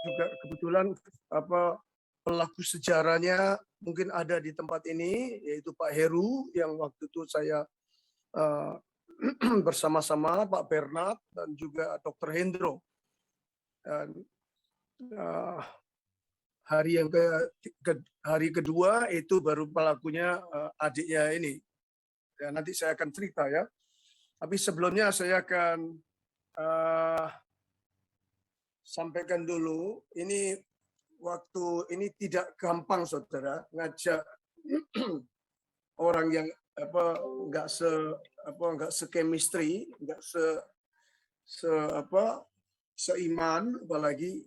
juga kebetulan pelaku sejarahnya mungkin ada di tempat ini, yaitu Pak Heru yang waktu itu saya bersama-sama Pak Bernard dan juga Dr. Hendro. Dan hari kedua itu baru pelakunya adiknya ini. Ya, nanti saya akan cerita ya. Tapi sebelumnya saya akan sampaikan dulu, ini waktu ini tidak gampang saudara ngajak orang yang nggak se-chemistry, nggak seiman, apalagi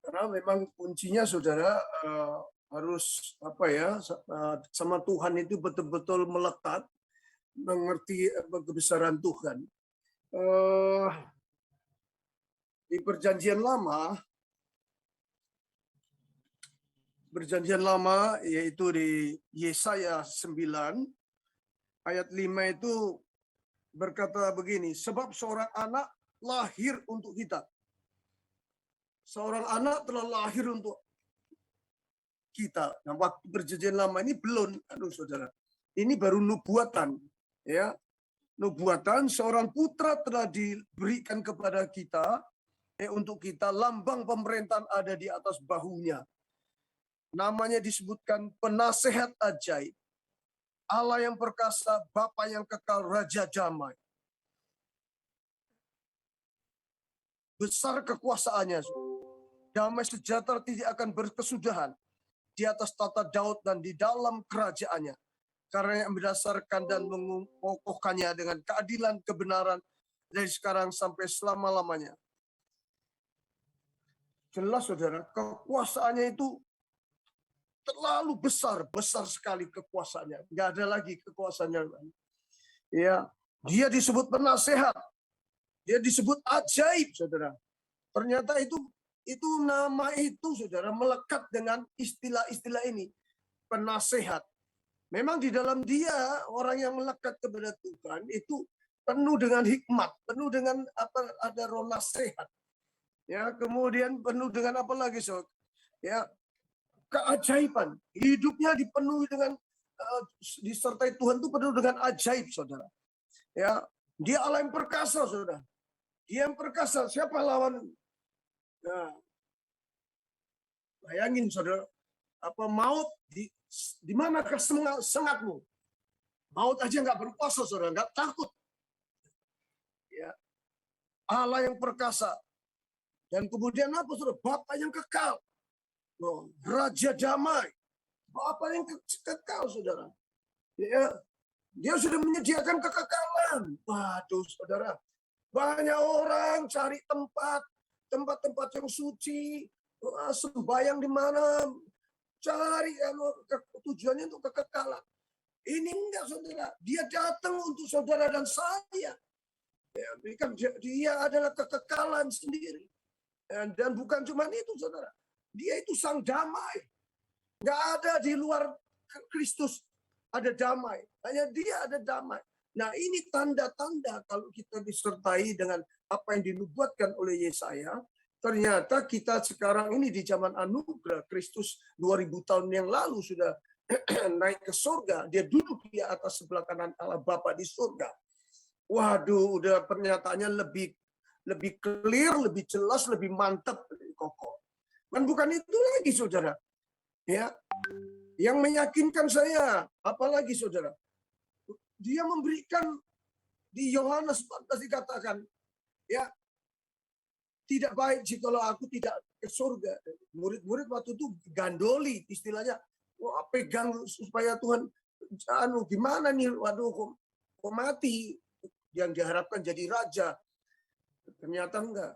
karena memang kuncinya saudara harus sama Tuhan itu betul-betul melekat, mengerti kebesaran Tuhan. Di Perjanjian Lama yaitu di Yesaya 9 ayat 5 itu berkata begini, sebab seorang anak lahir untuk kita. Seorang anak telah lahir untuk kita. Nah, waktu Perjanjian Lama ini belum, saudara. Ini baru nubuatan, ya. Nubuatan seorang putra telah diberikan kepada kita, untuk kita, lambang pemerintahan ada di atas bahunya. Namanya disebutkan penasehat ajaib, Allah yang perkasa, Bapa yang kekal, Raja damai. Besar kekuasaannya, damai sejahtera tidak akan berkesudahan di atas tata Daud dan di dalam kerajaannya, karena yang berdasarkan dan mengukuhkannya dengan keadilan kebenaran dari sekarang sampai selama-lamanya. Jelas saudara, kekuasaannya itu terlalu besar sekali kekuasaannya. Nggak ada lagi kekuasaannya. Ya, dia disebut penasehat, dia disebut ajaib, saudara. Ternyata itu nama itu, saudara, melekat dengan istilah-istilah ini, penasehat. Memang di dalam dia orang yang melekat kepada Tuhan itu penuh dengan hikmat, penuh dengan ada roh nasihat. Ya, kemudian penuh dengan apa lagi, saudara? Ya, keajaiban. Hidupnya dipenuhi dengan disertai Tuhan itu penuh dengan ajaib, saudara. Ya, dia Allah yang perkasa, saudara. Dia yang perkasa. Siapa lawan? Nah, bayangin, saudara, maut di manakah sengatmu? Maut aja nggak berkuasa, saudara, nggak takut. Ya, Allah yang perkasa. Dan kemudian apa, saudara? Bapa yang kekal. Raja damai. Bapa yang kekal, saudara. Ya, dia sudah menyediakan kekekalan. Waduh, saudara. Banyak orang cari tempat-tempat yang suci, sembahyang di mana, cari tujuannya untuk kekekalan. Ini enggak, saudara. Dia datang untuk saudara dan saya. Ya, dia adalah kekekalan sendiri. Dan bukan cuma itu, saudara. Dia itu sang damai. Nggak ada di luar Kristus ada damai. Hanya dia ada damai. Nah, ini tanda-tanda kalau kita disertai dengan apa yang dinubuatkan oleh Yesaya. Ternyata kita sekarang ini di zaman anugerah, Kristus 2000 tahun yang lalu sudah naik ke surga. Dia duduk di atas sebelah kanan Allah Bapa di surga. Waduh, udah pernyataannya lebih clear, lebih jelas, lebih mantap, lebih kokoh. Dan bukan itu lagi, saudara. Ya, yang meyakinkan saya, apalagi, saudara, dia memberikan di Yohanes 14 dikatakan, ya, tidak baik jikalau aku tidak ke surga. Murid-murid waktu itu gandoli, istilahnya, wah, pegang supaya Tuhan, gimana nih, waduh, kok mati, yang diharapkan jadi raja. Ternyata enggak.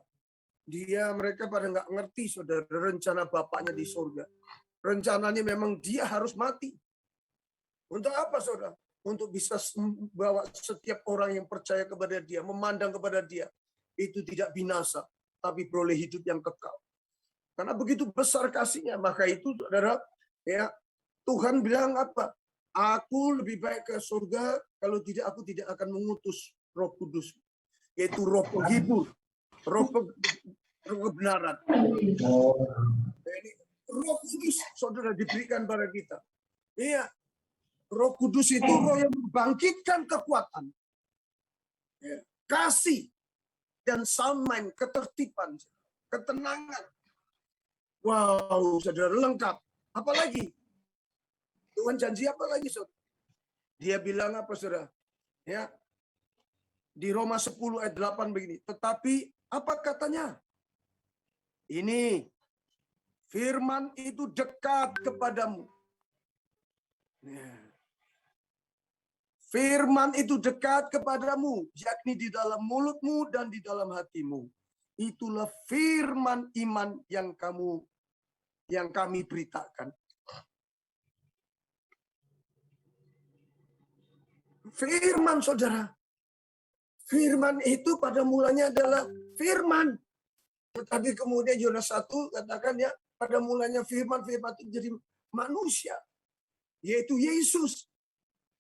Mereka pada nggak ngerti, saudara, rencana Bapaknya di surga. Rencananya memang dia harus mati. Untuk apa, saudara? Untuk bisa membawa setiap orang yang percaya kepada dia, memandang kepada dia, itu tidak binasa, tapi beroleh hidup yang kekal. Karena begitu besar kasihnya, maka itu, saudara, ya, Tuhan bilang apa? Aku lebih baik ke surga, kalau tidak aku tidak akan mengutus Roh Kudus, yaitu Roh penghibur, Roh kebenaran. Ini Roh Kudus, saudara, diberikan pada kita. Iya, Roh Kudus itu roh yang membangkitkan kekuatan, ya, kasih, dan sound mind, ketertiban, ketenangan. Wow, saudara, lengkap. Apalagi? Tuhan janji apa lagi, saudara? Dia bilang apa, saudara? Ya, di Roma 10 ayat 8 begini. Tetapi apa katanya? Ini, firman itu dekat kepadamu. Ya. Firman itu dekat kepadamu, yakni di dalam mulutmu dan di dalam hatimu. Itulah firman iman yang kami beritakan. Firman, saudara. Firman itu pada mulanya adalah firman. Tetapi kemudian Yohanes 1 katakan ya, pada mulanya firman itu jadi manusia, yaitu Yesus.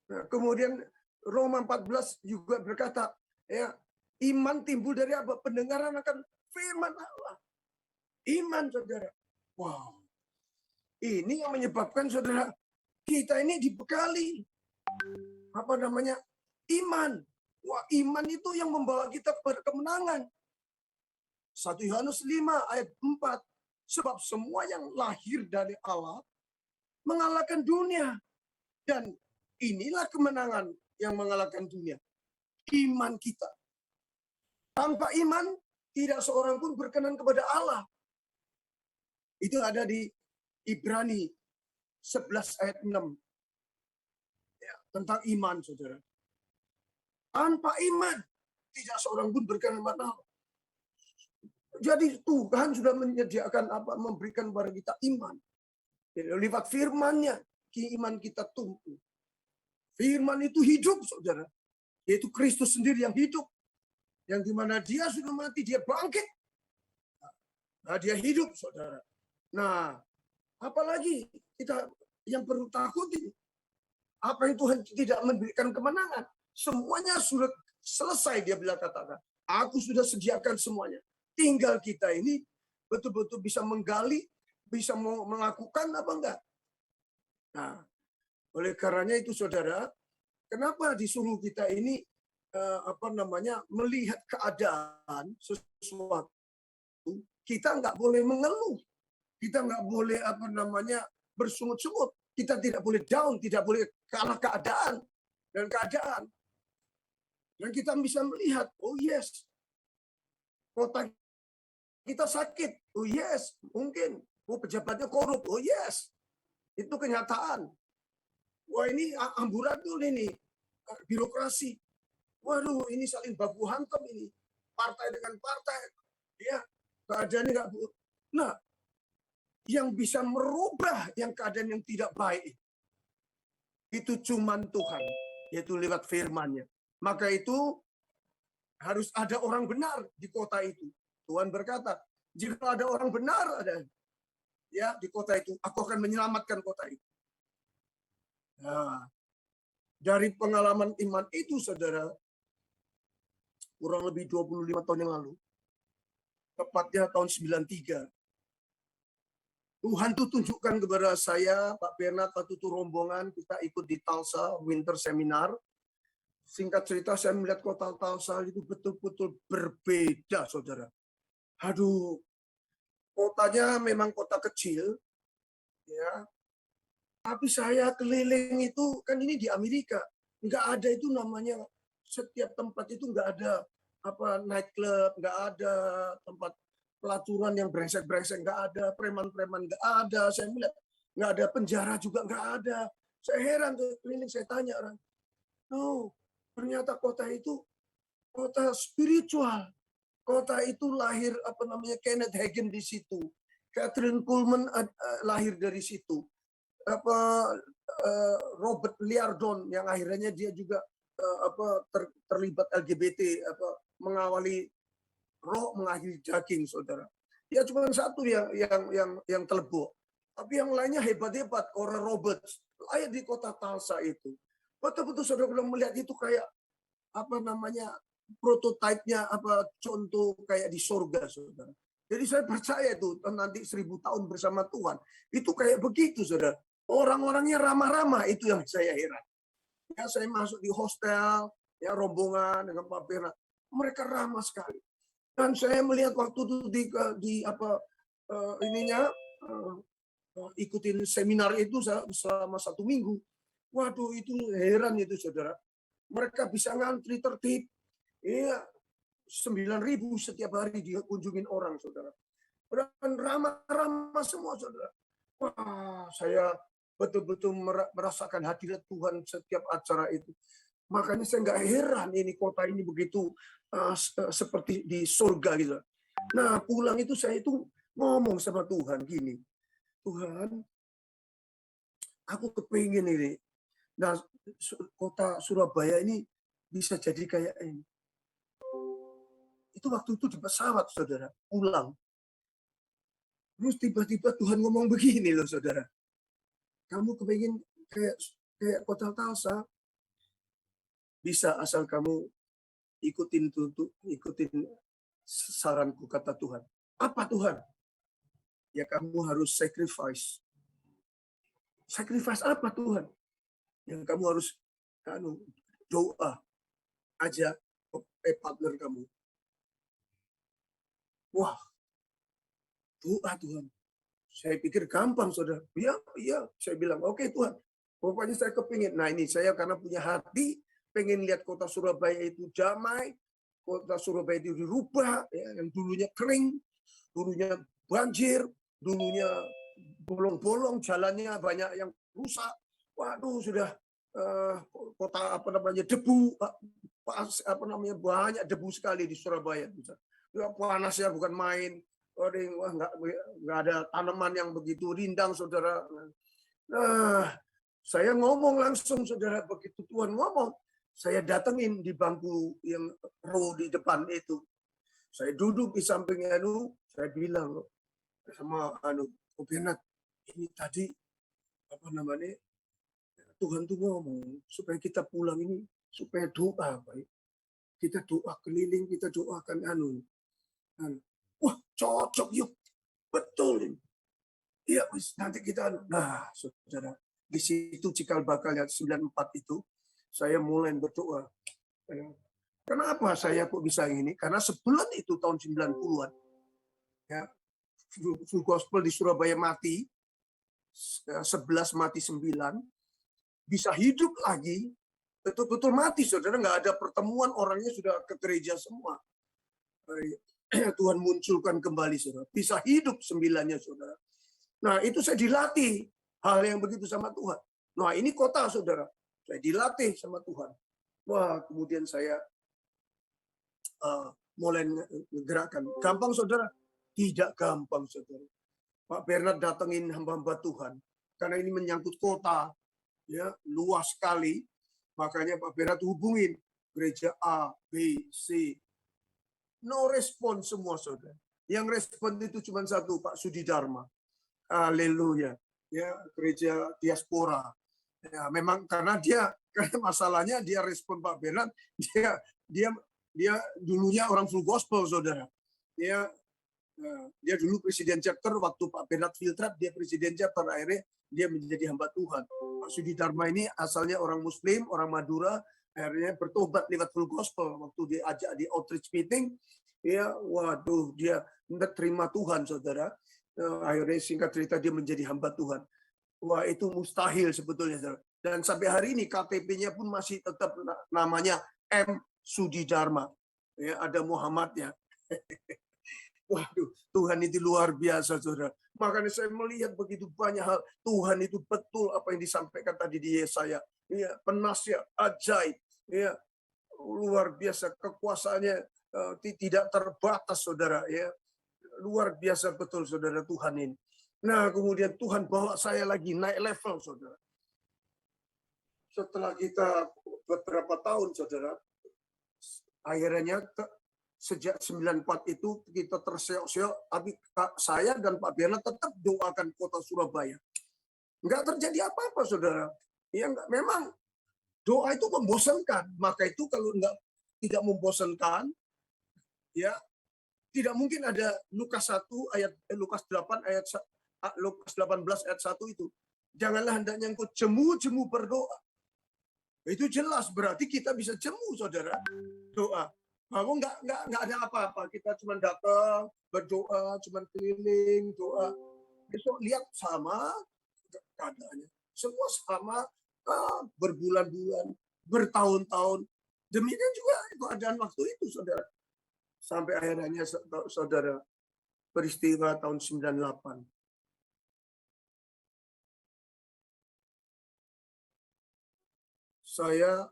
Nah, kemudian Roma 14 juga berkata, ya, iman timbul dari apa? Pendengaran akan firman Allah. Iman, saudara. Wow. Ini yang menyebabkan, saudara, kita ini dibekali apa namanya? Iman. Wah, iman itu yang membawa kita kepada kemenangan. 1 Yohanes 5 ayat 4. Sebab semua yang lahir dari Allah mengalahkan dunia. Dan inilah kemenangan yang mengalahkan dunia. Iman kita. Tanpa iman, tidak seorang pun berkenan kepada Allah. Itu ada di Ibrani 11 ayat 6. Ya, tentang iman, saudara. Tanpa iman, tidak seorang pun berkenan kepada Allah. Jadi Tuhan sudah menyediakan apa? Memberikan kepada kita iman. Lewat firman-Nya, iman kita tumbuh. Firman itu hidup, saudara. Yaitu Kristus sendiri yang hidup. Yang dimana dia sudah mati, dia bangkit. Nah, dia hidup, saudara. Nah, apalagi kita yang perlu takutin? Apa yang Tuhan tidak memberikan kemenangan? Semuanya sudah selesai, dia bilang katakan. Aku sudah sediakan semuanya. Tinggal kita ini betul-betul bisa menggali, bisa melakukan apa enggak. Nah, oleh karenanya itu, saudara, kenapa disuruh kita ini melihat keadaan sesuatu, kita nggak boleh mengeluh, kita nggak boleh bersungut-sungut, kita tidak boleh down, tidak boleh kalah keadaan dan keadaan. Dan kita bisa melihat, oh yes, kota kita sakit, oh yes, mungkin, oh pejabatnya korup, oh yes, itu kenyataan. Wah, ini amburadul ini, birokrasi. Waduh, ini saling baku hantam ini. Partai dengan partai. Ya, keadaannya nggak. Nah, yang bisa merubah yang keadaan yang tidak baik itu cuman Tuhan, yaitu lewat firman-Nya. Maka itu harus ada orang benar di kota itu. Tuhan berkata, jika ada orang benar ya di kota itu, aku akan menyelamatkan kota itu. Nah, dari pengalaman iman itu, saudara, kurang lebih 25 tahun yang lalu, tepatnya tahun 93, Tuhan tuh tunjukkan kepada saya, Pak Bernard, waktu itu rombongan, kita ikut di Tulsa Winter Seminar. Singkat cerita, saya melihat kota Tulsa itu betul-betul berbeda, saudara. Aduh, kotanya memang kota kecil, ya. Tapi saya keliling itu, kan ini di Amerika, nggak ada itu namanya, setiap tempat itu nggak ada nightclub, nggak ada tempat pelacuran yang brengsek-brengsek, nggak ada preman-preman, nggak ada. Saya melihat nggak ada penjara juga, nggak ada. Saya heran tuh keliling, saya tanya orang, oh ternyata kota itu kota spiritual. Kota itu lahir Kenneth Hagin di situ, Catherine Kuhlman lahir dari situ, Robert Liardon yang akhirnya dia juga terlibat LGBT, mengawali roh mengakhiri daging, saudara. Dia cuma satu yang telebok, tapi yang lainnya hebat-hebat. Orang Roberts lahir di kota Tulsa itu. Betul-betul saudara belum melihat itu kayak prototipenya, contoh kayak di surga, saudara. Jadi saya percaya itu nanti 1000 tahun bersama Tuhan. Itu kayak begitu, saudara. Orang-orangnya ramah-ramah, itu yang saya heran. Ya, saya masuk di hostel, ya rombongan dengan Pak Bernard. Mereka ramah sekali. Dan saya melihat waktu itu di apa ininya ikutin seminar itu selama 1 minggu. Waduh, itu heran itu, saudara. Mereka bisa ngantri tertib. Iya, 9.000 setiap hari dikunjungin orang, saudara. Dan ramah-ramah semua, saudara. Wah, saya betul-betul merasakan hadirat Tuhan setiap acara itu. Makanya saya nggak heran ini kota ini begitu seperti di surga gitu. Nah, pulang itu saya itu ngomong sama Tuhan gini, Tuhan, aku kepingin ini. Nah, kota Surabaya ini bisa jadi kayak ini. Itu waktu itu di pesawat, saudara, pulang. Terus tiba-tiba Tuhan ngomong begini loh, saudara. Kamu kepingin kayak kota Talsa, bisa asal kamu ikutin saranku, kata Tuhan. Apa Tuhan? Ya kamu harus sacrifice. Sacrifice apa Tuhan? Yang kamu harus doa aja partner kamu. Wah, doa Tuhan. Saya pikir gampang, saudara. Iya, saya bilang, oke Tuhan. Pokoknya saya kepingin. Nah ini saya karena punya hati, pengen lihat kota Surabaya itu damai, kota Surabaya itu dirubah, ya, yang dulunya kering, dulunya banjir, dulunya bolong-bolong, jalannya banyak yang rusak. Waduh, sudah kota debu, banyak debu sekali di Surabaya. Panasnya bukan main. Wah, nggak ada tanaman yang begitu rindang, saudara. Nah, saya ngomong langsung, saudara, begitu Tuhan ngomong, saya datengin di bangku yang row di depan itu. Saya duduk di sampingnya saya bilang sama Bernard, ini tadi Tuhan tuh ngomong supaya kita pulang ini supaya doa, baik. Kita doa keliling, kita doakan wah, cocok yuk. Betul. Iya, nanti kita nah, saudara, di situ cikal bakalnya 94 itu saya mulai berdoa. Kenapa saya kok bisa ini? Karena sebelum itu tahun 90-an ya, full gospel di Surabaya mati, 11 mati 9, bisa hidup lagi, betul-betul mati, saudara, nggak ada pertemuan, orangnya sudah ke gereja semua. Tuhan munculkan kembali, saudara. Bisa hidup 9-nya, saudara. Nah, itu saya dilatih hal yang begitu sama Tuhan. Nah, ini kota, saudara. Saya dilatih sama Tuhan. Wah, kemudian saya mulai menggerakkan. Gampang, saudara? Tidak gampang, saudara. Pak Bernard datengin hamba-hamba Tuhan. Karena ini menyangkut kota, ya, luas sekali. Makanya Pak Bernard hubungin gereja A, B, C. No respon semua, saudara. Yang respon itu cuma satu, Pak Sudi Dharma. Haleluya. Ya, gereja diaspora. Ya, memang karena masalahnya dia respon Pak Bernard, dia dulunya orang full gospel, saudara. Dia dulu presiden chapter waktu Pak Bernard Filtrat, dia presiden chapter, akhirnya dia menjadi hamba Tuhan. Pak Sudi Dharma ini asalnya orang Muslim, orang Madura, akhirnya bertobat lewat full gospel. Waktu diajak di outreach meeting, waduh, dia terima Tuhan, saudara. Akhirnya singkat cerita dia menjadi hamba Tuhan. Wah, itu mustahil sebetulnya, saudara. Dan sampai hari ini KTP-nya pun masih tetap namanya M. Sudi Dharma. Ya, ada Muhammadnya. Waduh, Tuhan itu luar biasa, saudara. Makanya saya melihat begitu banyak hal. Tuhan itu betul apa yang disampaikan tadi di Yesaya. Ya, penasihat ajaib. Ya, luar biasa kekuasaannya, tidak terbatas, saudara. Ya, luar biasa betul, saudara, Tuhan ini. Nah, kemudian Tuhan bawa saya lagi naik level, saudara. Setelah kita beberapa tahun, saudara, akhirnya sejak 94 itu kita terseok-seok, tapi saya dan Pak Bernard tetap doakan kota Surabaya. Enggak terjadi apa-apa, saudara. Ya, memang doa itu membosankan. Maka itu kalau tidak membosankan, ya Tidak mungkin ada Lukas 1 ayat Lukas 8 ayat Lukas 18 ayat 1 itu. Janganlah hendaknya engkau jemu-jemu berdoa. Itu jelas berarti kita bisa jemu, saudara, doa. Kamu nggak ada apa-apa. Kita cuma datang berdoa, cuma keliling doa. Besok lihat sama keadaannya. Semua sama, berbulan-bulan, bertahun-tahun. Demikian juga keadaan waktu itu, saudara. Sampai akhirnya, saudara, peristiwa tahun 98. Saya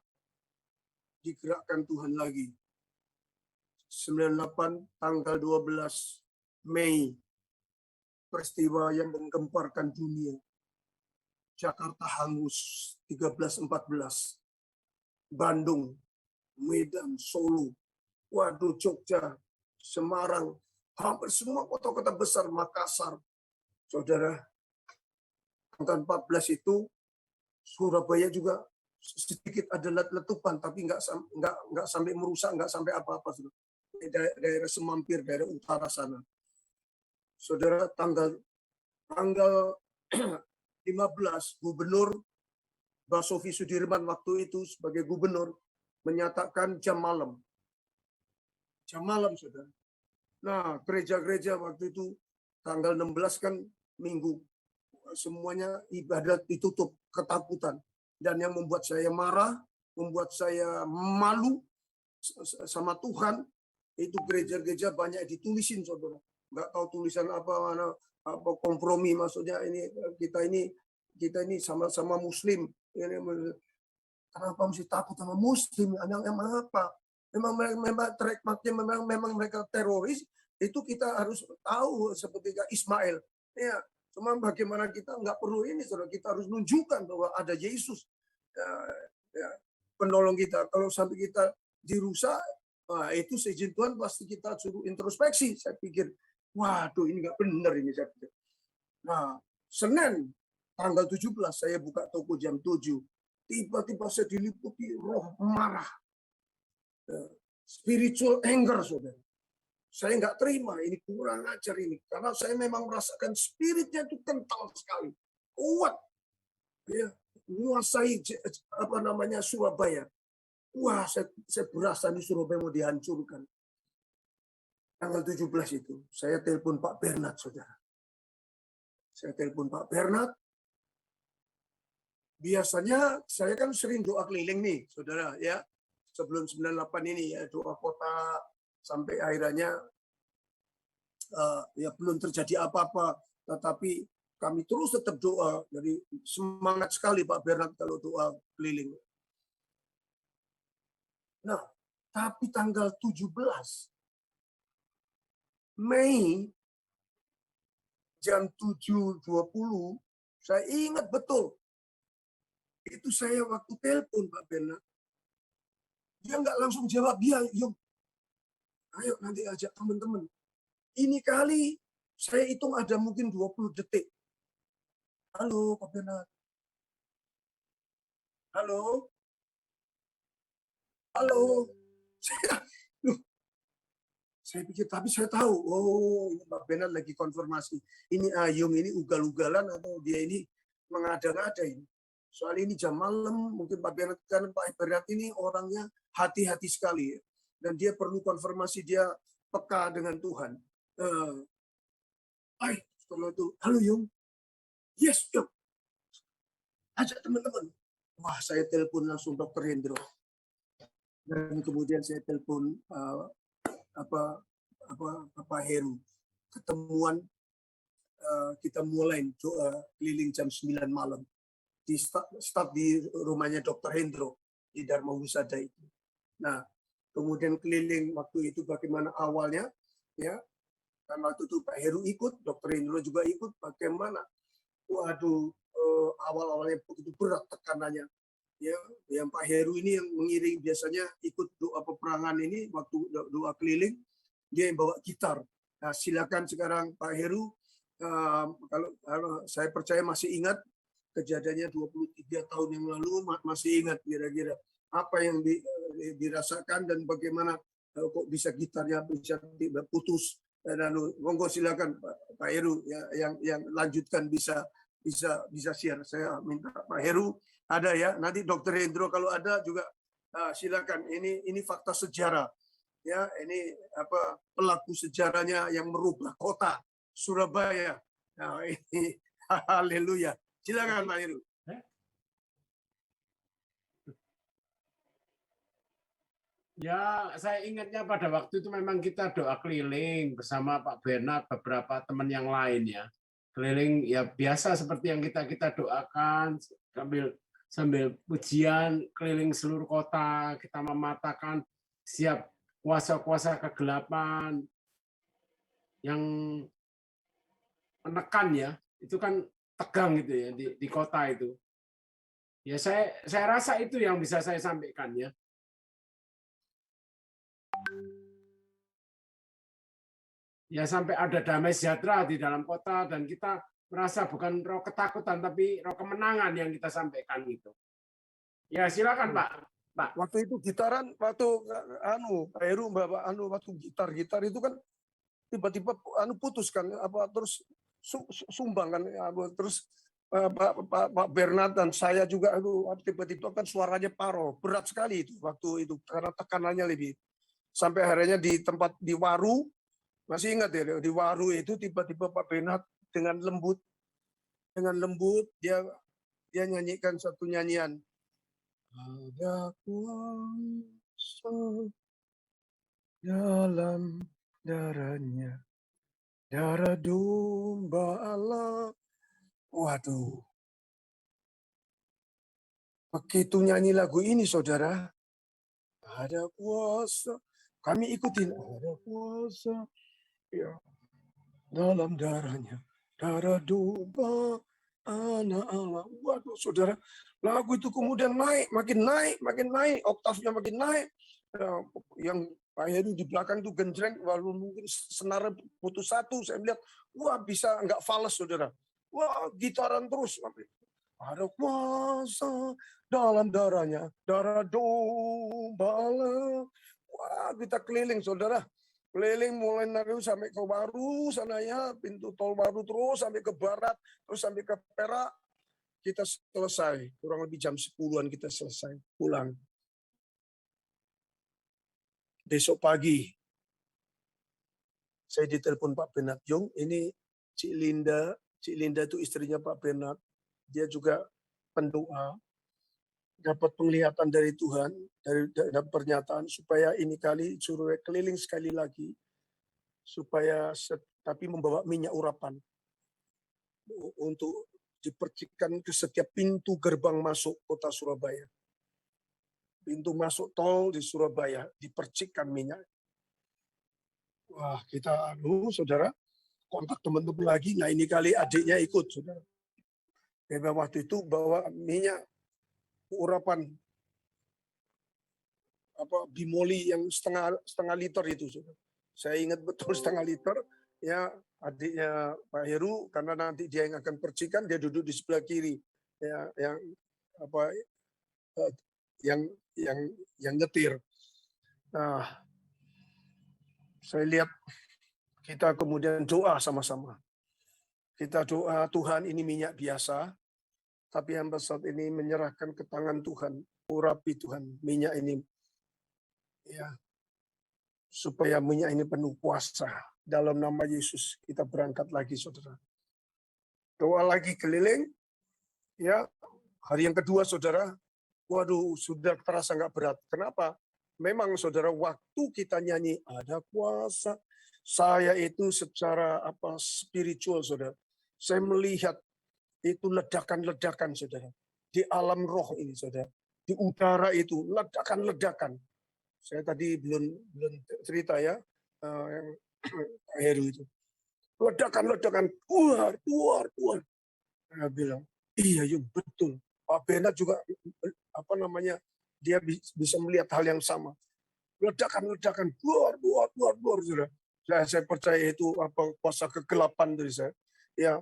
digerakkan Tuhan lagi. 98 tanggal 12 Mei. Peristiwa yang menggemparkan dunia. Jakarta hangus 13-14. Bandung, Medan, Solo, waduh, Jogja, Semarang, hampir semua kota-kota besar, Makassar. Saudara, tanggal 14 itu Surabaya juga sedikit ada letupan, tapi nggak sampai merusak, nggak sampai apa-apa. Daerah Semampir, daerah utara sana. Saudara, tanggal 15, Gubernur Basuki Sudirman waktu itu sebagai gubernur menyatakan jam malam. Jam malam, saudara. Nah, gereja-gereja waktu itu tanggal 16 kan Minggu. Semuanya ibadat ditutup, ketakutan. Dan yang membuat saya marah, membuat saya malu sama Tuhan, itu gereja-gereja banyak ditulisin, saudara. Nggak tahu tulisan apa kompromi, maksudnya kita ini sama-sama Muslim. Kenapa mesti takut sama Muslim? Emang apa? Memang mereka teroris. Itu kita harus tahu, seperti Ismail. Ya, cuma bagaimana kita nggak perlu ini, saudara. Kita harus nunjukkan bahwa ada Yesus, penolong kita. Kalau sampai kita dirusak, itu seizin Tuhan pasti kita suruh introspeksi. Saya pikir, waduh, ini nggak benar ini, saya pikir. Nah, Senin tanggal 17 saya buka toko jam 7. Tiba-tiba saya diliputi roh marah. Spiritual anger, saudara. Saya nggak terima, ini kurang ajar ini. Karena saya memang merasakan spiritnya itu kental sekali. Kuat. Ya, menguasai Surabaya. Wah, saya berasa di Surabaya mau dihancurkan. Tanggal 17 itu, saya telepon Pak Bernard, saudara. Saya telepon Pak Bernard. Biasanya saya kan sering doa keliling nih, saudara, ya. Sebelum 98 ini, ya, doa kota, sampai akhirnya ya belum terjadi apa-apa. Tetapi kami terus tetap doa. Jadi semangat sekali Pak Bernard kalau doa keliling. Nah, tapi tanggal 17 Mei jam 7.20, saya ingat betul. Itu saya waktu telepon Pak Bernard. Dia nggak langsung jawab, dia, yuk, ayo nanti ajak teman-teman. Ini kali saya hitung ada mungkin 20 detik. Halo Pak Bernard. Halo. Halo. Saya pikir, tapi saya tahu, oh, ini Pak Bernard lagi konfirmasi. Ini Ayung ini ugal-ugalan atau dia ini mengada-ngada ini. Soal ini jam malam, mungkin Pak Bernard ini orangnya hati-hati sekali, ya. Dan dia perlu konfirmasi, dia peka dengan Tuhan. Setelah itu, halo Yung. Yes, Yung. Ajak teman-teman. Wah, saya telepon langsung Dr. Hendro. Dan kemudian saya telepon Pak Heru. Ketemuan kita mulai keliling jam 9 malam. Start di rumahnya Dr. Hendro di Dharma Husada itu. Nah, kemudian keliling waktu itu bagaimana awalnya, ya. Dan waktu itu Pak Heru ikut, Dr. Hendro juga ikut. Bagaimana? Waduh, awal-awalnya begitu berat tekanannya. Ya, yang Pak Heru ini yang mengiring, biasanya ikut doa peperangan ini waktu doa keliling, dia yang bawa gitar. Nah, silakan sekarang Pak Heru, kalau saya percaya masih ingat kejadiannya 23 tahun yang lalu, masih ingat kira-kira apa yang dirasakan dan bagaimana kok bisa gitarnya bisa tiba putus. Dan monggo silakan Pak Heru yang lanjutkan bisa share. Saya minta Pak Heru ada ya. Nanti Dokter Hendro kalau ada juga silakan. Ini fakta sejarah. Ya, ini pelaku sejarahnya yang merubah kota Surabaya. Nah, ini haleluya. Silakan Pak Heru. Ya, saya ingatnya pada waktu itu memang kita doa keliling bersama Pak Bernard, beberapa teman yang lain ya. Keliling ya biasa seperti yang kita doakan sambil pujian keliling seluruh kota, kita mematakan siap kuasa-kuasa kegelapan yang menekan ya. Itu kan tegang gitu ya di kota itu. Ya saya rasa itu yang bisa saya sampaikan ya. Ya sampai ada damai sejahtera di dalam kota dan kita merasa bukan roh ketakutan tapi roh kemenangan yang kita sampaikan gitu. Ya silakan Pak. Waktu itu gitaran, waktu Pak Heru bawa waktu gitar itu kan tiba-tiba putus kan, terus sumbang kan, terus Pak Bernard dan saya juga tiba-tiba kan suaranya paro, berat sekali itu waktu itu karena tekanannya lebih. Sampai akhirnya di tempat di Waru, masih ingat ya, di Waru itu tiba-tiba Pak Bernard dengan lembut dia nyanyikan satu nyanyian. Ada kuasa dalam darahnya, darah domba Allah. Waduh. Begitu nyanyi lagu ini, saudara, ada kuasa. Kami ikutin, ada kuasa ya, dalam darahnya, darah domba anak Allah. Waduh, saudara, lagu itu kemudian makin naik, oktavnya makin naik. Yang Pak Heru di belakang itu genjreng, walau mungkin senar putus satu, saya melihat, wah bisa nggak fals, saudara. Wah, gitaran terus. Ada kuasa dalam darahnya, darah domba Allah. Wah, kita keliling, saudara. Keliling mulai dari sampai ke Waru, sana ya, pintu tol Waru terus sampai ke barat, terus sampai ke Perak. Kita selesai, kurang lebih jam 10-an kita selesai, pulang. Besok pagi, saya ditelepon Pak Bernard, Jung, ini Cik Linda itu istrinya Pak Bernard, dia juga pendoa, dapat penglihatan dari Tuhan, dari pernyataan, supaya ini kali suruh keliling sekali lagi, supaya tapi membawa minyak urapan untuk dipercikan ke setiap pintu gerbang masuk kota Surabaya. Pintu masuk tol di Surabaya dipercikkan minyak. Wah, kita saudara, kontak teman-teman lagi. Nah, ini kali adiknya ikut, saudara. Waktu itu bawa minyak urapan bimoli yang setengah liter itu, saudara. Saya ingat betul setengah liter. Ya, adiknya Pak Heru, karena nanti dia yang akan percikan, dia duduk di sebelah kiri. Ya, yang nyetir. Nah, saya lihat kita kemudian doa sama-sama. Kita doa, Tuhan, ini minyak biasa, tapi hamba saat ini menyerahkan ke tangan Tuhan, urapi Tuhan minyak ini, ya, supaya minyak ini penuh kuasa. Dalam nama Yesus kita berangkat lagi, saudara. Doa lagi keliling, ya. Hari yang kedua, saudara, waduh, sudah terasa nggak berat. Kenapa? Memang, saudara, waktu kita nyanyi ada kuasa, saya itu secara spiritual, saudara, saya melihat itu ledakan-ledakan, saudara, di alam roh ini, saudara, di udara itu ledakan-ledakan. Saya tadi belum cerita ya, yang Heru itu ledakan-ledakan, keluar. Saya bilang, iya, yuk, betul. Pak Bernard juga dia bisa melihat hal yang sama. Ledakan, keluar, saudara. Saya percaya itu kuasa kegelapan dari saya. Ya,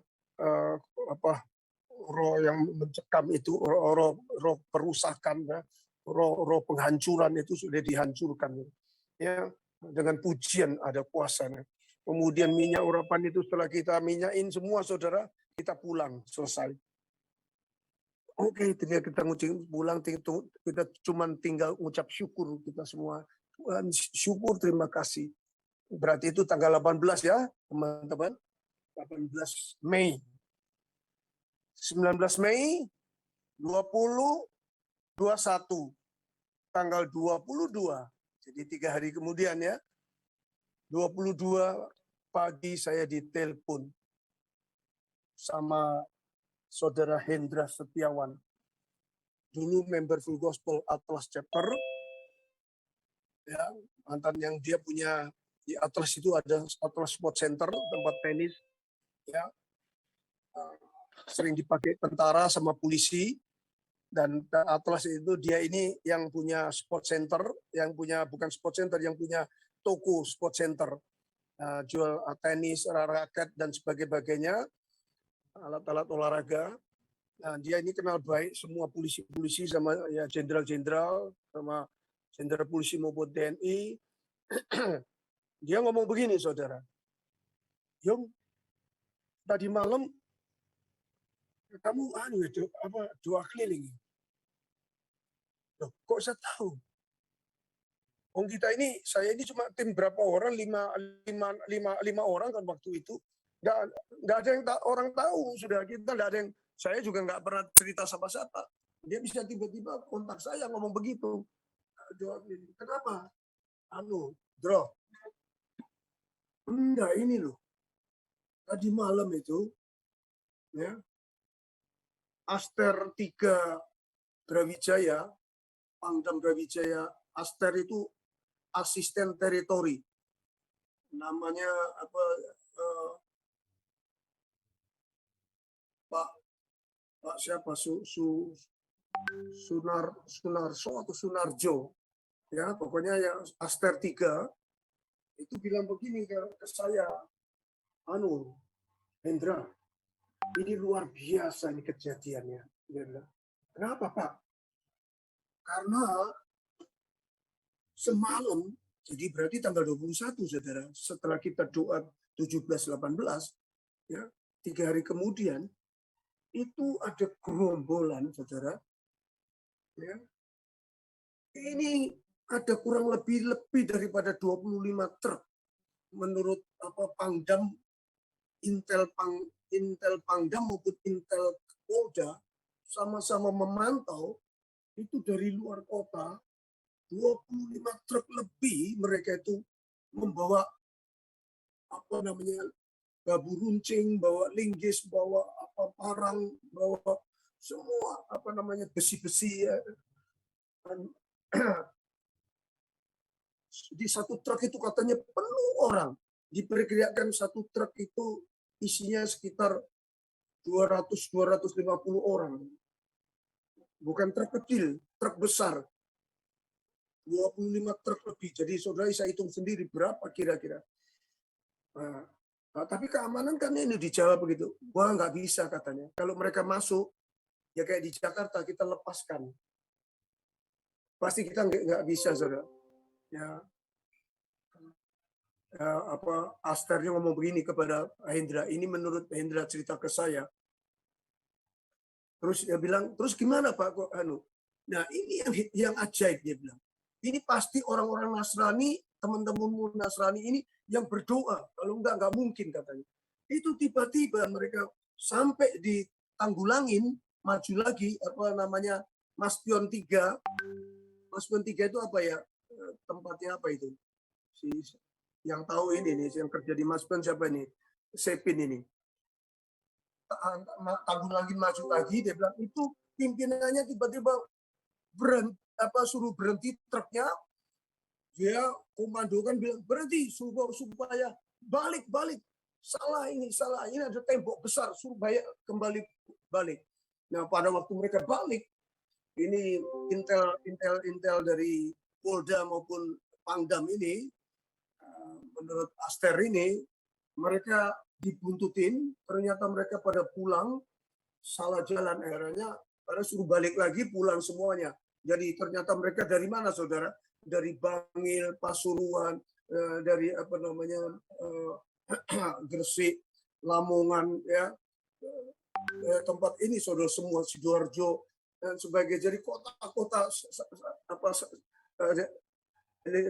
roh yang mencekam itu, roh perusakan, ya, roh penghancuran itu sudah dihancurkan. Ya, dengan pujian ada puasanya. Kemudian minyak urapan itu setelah kita minyakin semua saudara, kita pulang, selesai. Oke, tinggal kita pulang, kita cuma tinggal ucap syukur kita semua. Tuhan, syukur, terima kasih. Berarti itu tanggal 18 ya, teman-teman. 18 Mei. 19 Mei 2021. Tanggal 22. Jadi 3 hari kemudian ya. 22 pagi saya ditelepon sama Saudara Hendra Setiawan. Dulu member Full Gospel Atlas Chapter. Ya, mantan yang dia punya di Atlas itu ada Atlas Sport Center, tempat tenis. Ya, sering dipakai tentara sama polisi. Dan Atlas itu dia ini yang punya sport center, yang punya bukan sport center, yang punya toko sport center, jual tenis, raket dan sebagainya, alat-alat olahraga. Nah, dia ini kenal baik semua polisi-polisi sama ya jenderal-jenderal, sama jenderal polisi maupun TNI. Dia ngomong begini, saudara. Yung, tadi malam kamu doa keliling. Loh, kok saya tahu? Saya ini cuma tim berapa orang, lima orang kan waktu itu. Nggak ada yang orang tahu, sudah kita nggak ada yang, saya juga nggak pernah cerita sama siapa. Dia bisa tiba-tiba kontak saya ngomong begitu. Kenapa? Draw. Enggak, ini loh. Tadi malam itu, ya, Aster 3 Brawijaya, Pangdam Brawijaya, Aster itu asisten teritori. Namanya apa? Pak siapa? Sunarso atau Sunarjo. Ya, pokoknya yang Aster 3 itu bilang begini ke saya, Hendra, ini luar biasa ini kejadiannya. Dia bilang, kenapa Pak? Karena semalam, jadi berarti tanggal 21 saudara, setelah kita doa 17-18, ya, 3 hari kemudian, itu ada gerombolan saudara, ya, ini ada kurang lebih daripada 25 truk menurut Pangdam, Intel Pangdam maupun Intel Polda sama-sama memantau itu dari luar kota 25 truk lebih mereka itu membawa babu runcing, bawa linggis, bawa parang, bawa semua besi-besi ya. Di satu truk itu katanya penuh orang. Diperkirakan satu truk itu isinya sekitar 200-250 orang. Bukan truk kecil, truk besar. 25 truk lebih. Jadi saudara bisa hitung sendiri berapa kira-kira. Tapi keamanan kan ini dijawab begitu. Wah, nggak bisa katanya. Kalau mereka masuk, ya kayak di Jakarta kita lepaskan. Pasti kita nggak bisa, saudara. Ya, Asternya ngomong begini kepada Hendra. Ini menurut Hendra cerita ke saya. Terus dia bilang, terus gimana Pak? Nah ini yang ajaib dia bilang. Ini pasti orang-orang Nasrani, teman-teman Nasrani ini yang berdoa. Kalau nggak mungkin katanya. Itu tiba-tiba mereka sampai di Tanggulangin, maju lagi, Mastion 3. Mastion 3 itu apa ya? Tempatnya apa itu? Yang tahu ini nih, yang kerja di Maspen siapa ini? Sepin ini. Tanggulangin maju lagi, dia bilang itu pimpinannya tiba-tiba suruh berhenti truknya. Dia komandokan bilang berhenti supaya balik. Salah ini ada tembok besar, suruh kembali balik. Nah pada waktu mereka balik, ini intel dari Polda maupun Pangdam ini, menurut Aster ini, mereka dibuntutin, ternyata mereka pada pulang, salah jalan akhirnya, karena suruh balik lagi, pulang semuanya. Jadi ternyata mereka dari mana, saudara? Dari Bangil, Pasuruan, dari Gresik, Lamongan, ya, tempat ini saudara semua Sidoarjo dan sebagainya. Jadi kota-kota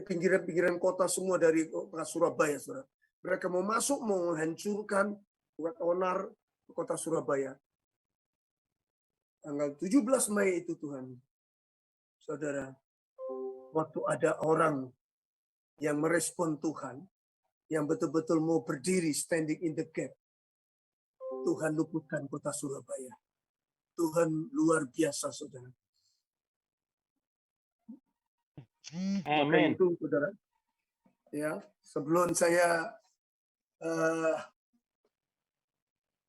pinggiran-pinggiran kota semua dari kota Surabaya, saudara. Mereka mau masuk, mau menghancurkan, buat onar kota Surabaya. Tanggal 17 Mei itu Tuhan, saudara, waktu ada orang yang merespon Tuhan, yang betul-betul mau berdiri standing in the gap, Tuhan luputkan kota Surabaya. Tuhan luar biasa, saudara. Amin. Itu, saudara. Ya, sebelum saya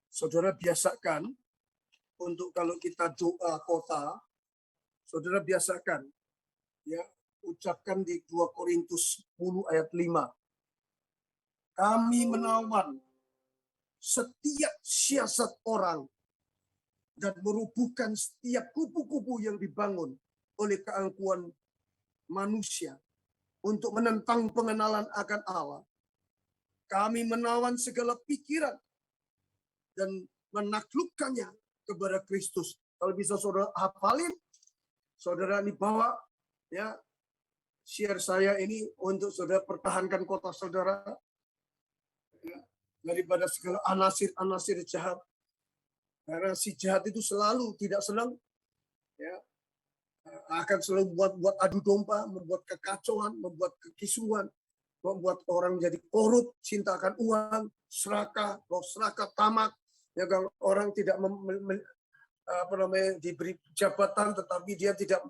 saudara biasakan untuk kalau kita doa kota, saudara biasakan, ya, ucapkan di 2 Korintus 10 ayat 5. Kami menawan setiap siasat orang dan merubuhkan setiap kubu-kubu yang dibangun oleh keangkuhan manusia untuk menentang pengenalan akan Allah. Kami menawan segala pikiran dan menaklukkannya kepada Kristus. Kalau bisa saudara hafalin, saudara ini bawa, ya, share saya ini untuk saudara pertahankan kota saudara, ya, daripada segala anasir jahat. Karena si jahat itu selalu tidak senang, ya, akan selalu buat adu domba, membuat kekacauan, membuat kekisuan, membuat orang jadi korup, cinta akan uang, serakah, tamak, ya kan, orang tidak diberi jabatan tetapi dia tidak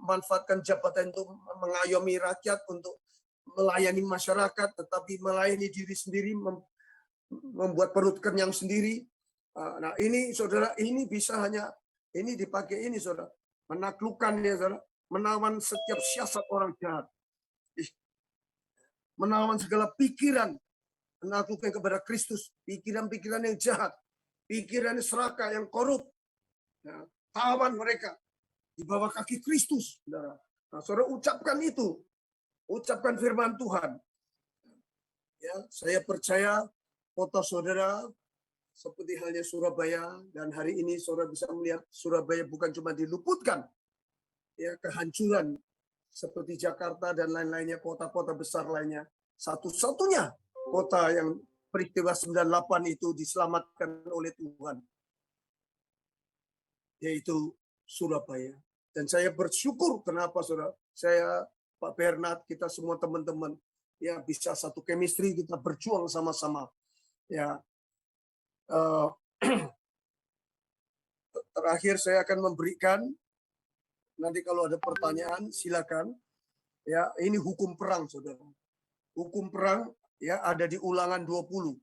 memanfaatkan jabatan untuk mengayomi rakyat, untuk melayani masyarakat, tetapi melayani diri sendiri, membuat perut kenyang sendiri. Nah, ini saudara, ini bisa hanya ini dipakai ini, saudara, menaklukkan, ya, saudara, menawan setiap siasat orang jahat, menawan segala pikiran, menaklukkan kepada Kristus, pikiran-pikiran yang jahat, pikiran yang serakah, yang korup, ya, tawan mereka di bawah kaki Kristus, saudara. Nah, saudara ucapkan itu, ucapkan firman Tuhan. Ya, saya percaya kota saudara seperti halnya Surabaya, dan hari ini saudara bisa melihat Surabaya bukan cuma diluputkan, ya, kehancuran seperti Jakarta dan lain-lainnya, kota-kota besar lainnya. Satu-satunya kota yang peristiwa 98 itu diselamatkan oleh Tuhan, yaitu Surabaya. Dan saya bersyukur, kenapa saudara? Saya, Pak Bernard, kita semua teman-teman, ya, bisa satu chemistry, kita berjuang sama-sama. Ya, terakhir saya akan memberikan, nanti kalau ada pertanyaan silakan. Ya, ini hukum perang, saudara. Hukum perang, ya, ada di Ulangan 20.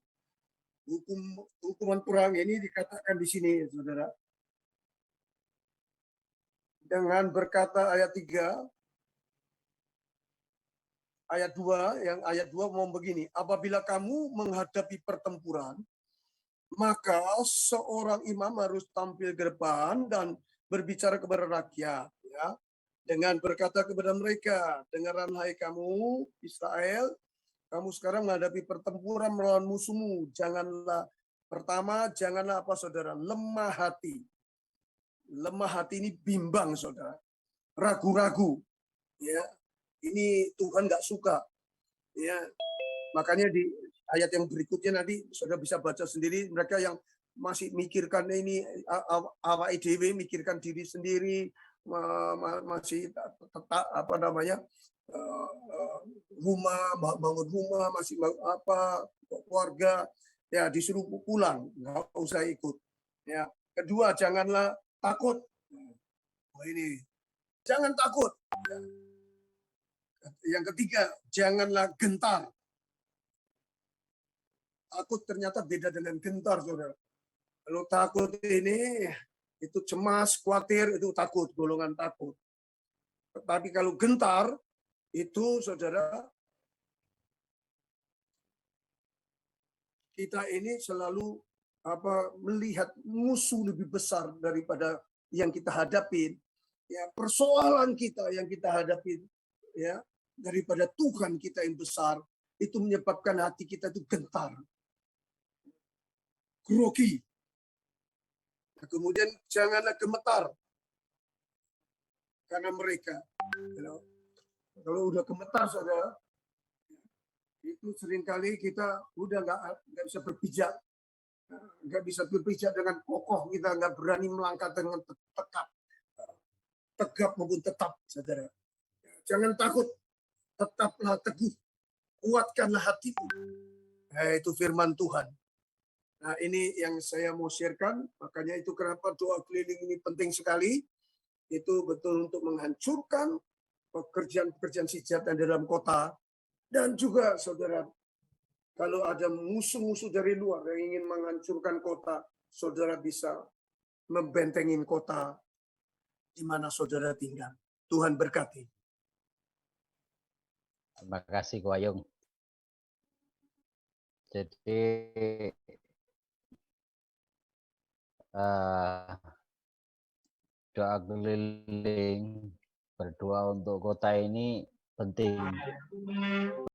Hukuman perang ini dikatakan di sini, saudara. Dengan berkata ayat 3, ayat 2, yang ayat 2 mau begini, apabila kamu menghadapi pertempuran, maka seorang imam harus tampil ke depan dan berbicara kepada rakyat, ya, dengan berkata kepada mereka, dengarlah hai kamu Israel, kamu sekarang menghadapi pertempuran melawan musuhmu. Janganlah apa, saudara, lemah hati. Lemah hati ini bimbang, saudara, ragu-ragu, ya, ini Tuhan nggak suka, ya. Makanya di ayat yang berikutnya nanti saudara bisa baca sendiri, mereka yang masih mikirkan ini awak IDW, mikirkan diri sendiri, masih rumah, bangun rumah, masih apa, keluarga, ya, disuruh pulang, nggak usah ikut. Ya, kedua, janganlah takut. Ini jangan takut. Yang ketiga, janganlah gentar. Takut ternyata beda dengan gentar, saudara. Kalau takut ini, itu cemas, khawatir, itu takut, golongan takut. Tetapi kalau gentar, itu, saudara, kita ini selalu melihat musuh lebih besar daripada yang kita hadapin. Ya, persoalan kita yang kita hadapin, ya, daripada Tuhan kita yang besar, itu menyebabkan hati kita itu gentar, grogi. Nah, kemudian janganlah gemetar karena mereka. Kalau udah gemetar, saudara, itu seringkali kita udah nggak bisa berpijak, dengan kokoh, kita nggak berani melangkah dengan tegap maupun tetap, saudara. Jangan takut, tetaplah teguh, kuatkanlah hatimu. Nah, itu firman Tuhan. Nah, ini yang saya mau sharekan, makanya itu kenapa doa keliling ini penting sekali. Itu betul untuk menghancurkan pekerjaan-pekerjaan si setan dalam kota. Dan juga, saudara, kalau ada musuh-musuh dari luar yang ingin menghancurkan kota, saudara bisa membentengin kota di mana saudara tinggal. Tuhan berkati. Terima kasih Ko Ayung. Jadi doa keliling, berdoa untuk kota ini penting.